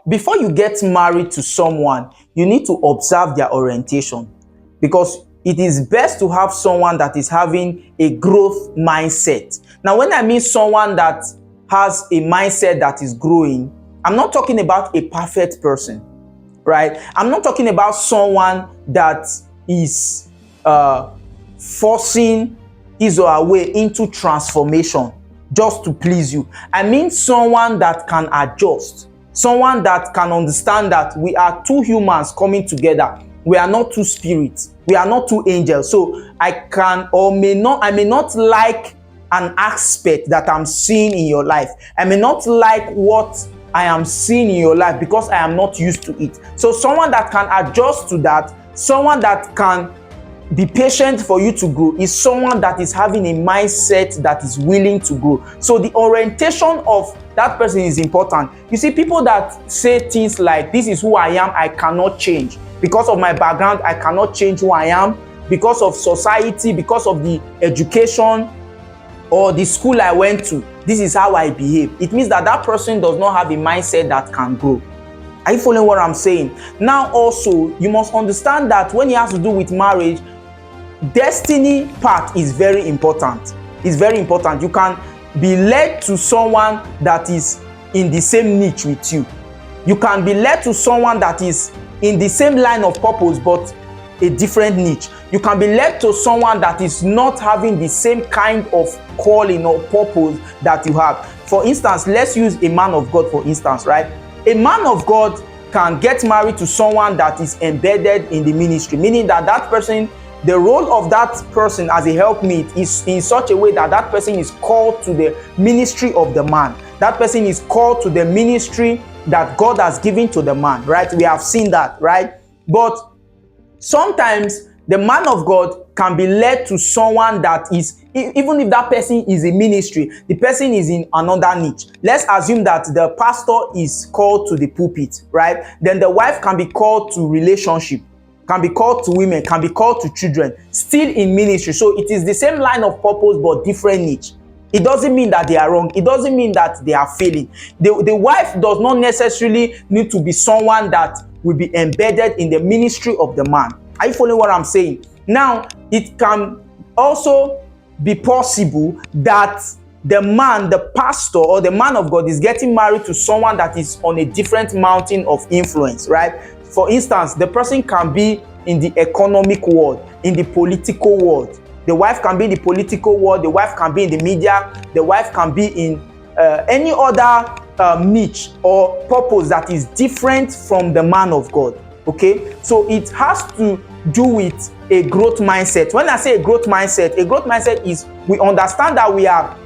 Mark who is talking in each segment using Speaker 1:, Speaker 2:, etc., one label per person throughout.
Speaker 1: before you get married to someone, you need to observe their orientation, because it is best to have someone that is having a growth mindset. Now, when I mean someone that has a mindset that is growing, I'm not talking about a perfect person, right? I'm not talking about someone that is forcing his or her way into transformation just to please you. I mean someone that can adjust, someone that can understand that we are two humans coming together. We are not two spirits. We are not two angels. So I may not like an aspect that I'm seeing in your life. I may not like what I am seeing in your life because I am not used to it. So someone that can adjust to that, someone that can be patient for you to grow, is someone that is having a mindset that is willing to grow. So the orientation of that person is important. You see, people that say things like, this is who I am, I cannot change. Because of my background, I cannot change who I am. Because of society, because of the education or the school I went to, this is how I behave. It means that that person does not have a mindset that can grow. Are you following what I'm saying? Now also, you must understand that when it has to do with marriage, destiny part is very important. It's very important. You can be led to someone that is in the same niche with you. You can be led to someone that is in the same line of purpose but a different niche. You can be led to someone that is not having the same kind of calling or purpose that you have. For instance, let's use a man of God for instance, right? A man of God can get married to someone that is embedded in the ministry, meaning that that person, the role of that person as a helpmeet is in such a way that that person is called to the ministry of the man. That person is called to the ministry that God has given to the man, right? We have seen that, right? But sometimes the man of God can be led to someone that is, even if that person is in ministry, the person is in another niche. Let's assume that the pastor is called to the pulpit, right? Then the wife can be called to relationship, can be called to women, can be called to children, still in ministry. So it is the same line of purpose but different niche. It doesn't mean that they are wrong. It doesn't mean that they are failing. The wife does not necessarily need to be someone that will be embedded in the ministry of the man. Are you following what I'm saying? Now, it can also be possible that the man, the pastor or the man of God is getting married to someone that is on a different mountain of influence, right? For instance, the person can be in the economic world, in the political world. The wife can be in the political world, the wife can be in the media, the wife can be in any other niche or purpose that is different from the man of God. Okay, so it has to do with a growth mindset. When I say a growth mindset is we understand that we are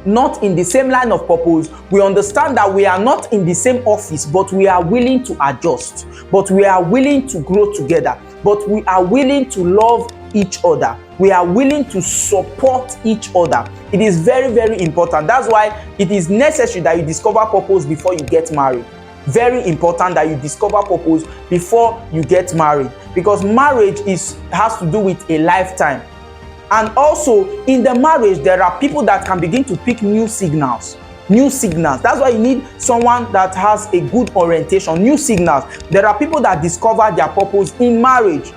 Speaker 1: not in the same line of purpose. We understand that we are not in the same office, but we are willing to adjust, but we are willing to grow together, but we are willing to love each other. We are willing to support each other. It is very, very important. That's why it is necessary that you discover purpose before you get married. Very important that you discover purpose before you get married, because marriage has to do with a lifetime. And also in the marriage, there are people that can begin to pick new signals. That's why you need someone that has a good orientation, new signals. There are people that discover their purpose in marriage.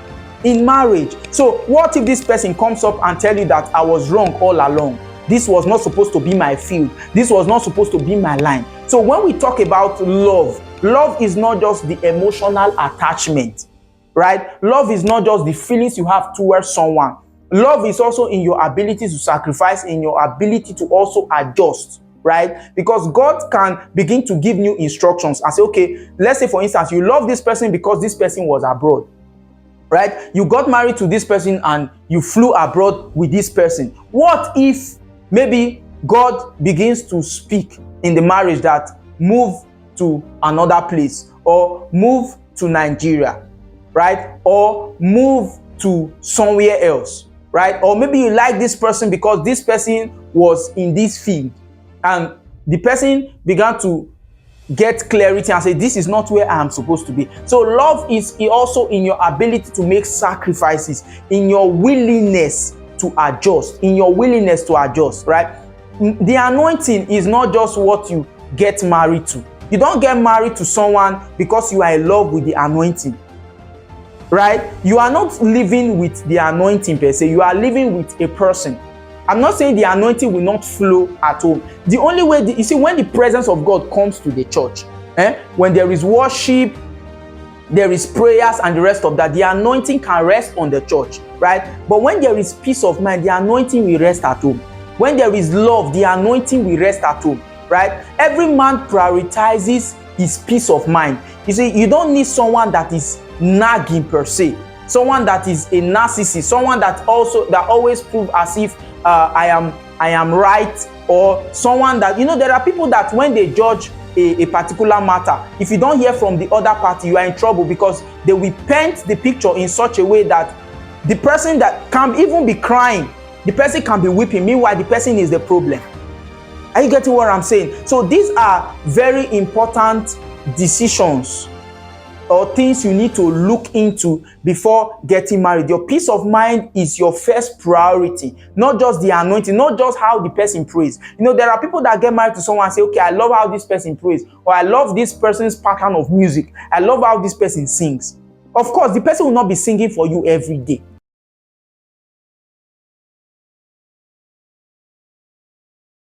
Speaker 1: So what if this person comes up and tell you that I was wrong all along? This was not supposed to be my field. This was not supposed to be my line. So when we talk about love is not just the emotional attachment, right? Love is not just the feelings you have towards someone. Love is also in your ability to sacrifice, in your ability to also adjust, right? Because God can begin to give you instructions and say, okay, let's say for instance, you love this person because this person was abroad, right? You got married to this person and you flew abroad with this person. What if maybe God begins to speak in the marriage that move to another place, or move to Nigeria, right? Or move to somewhere else, right? Or maybe you like this person because this person was in this field and the person began to get clarity and say, this is not where I am supposed to be. So love is also in your ability to make sacrifices, in your willingness to adjust, right? The anointing is not just what you get married to. You don't get married to someone because you are in love with the anointing, right? You are not living with the anointing per se. You are living with a person. I'm not saying the anointing will not flow at home. The only way, you see, when the presence of God comes to the church, when there is worship, there is prayers and the rest of that, the anointing can rest on the church, right? But when there is peace of mind, the anointing will rest at home. When there is love, the anointing will rest at home, right? Every man prioritizes his peace of mind. You see, you don't need someone that is nagging per se, someone that is a narcissist, someone that always prove as if I am right, or someone that, there are people that when they judge a particular matter, if you don't hear from the other party, you are in trouble, because they will paint the picture in such a way that the person that can even be crying, the person can be weeping, meanwhile the person is the problem. Are you getting what I'm saying? So these are very important decisions or things you need to look into before getting married. Your peace of mind is your first priority, not just the anointing, not just how the person prays. There are people that get married to someone and say, okay, I love how this person prays, or I love this person's pattern of music, I love how this person sings. Of course, the person will not be singing for you every day.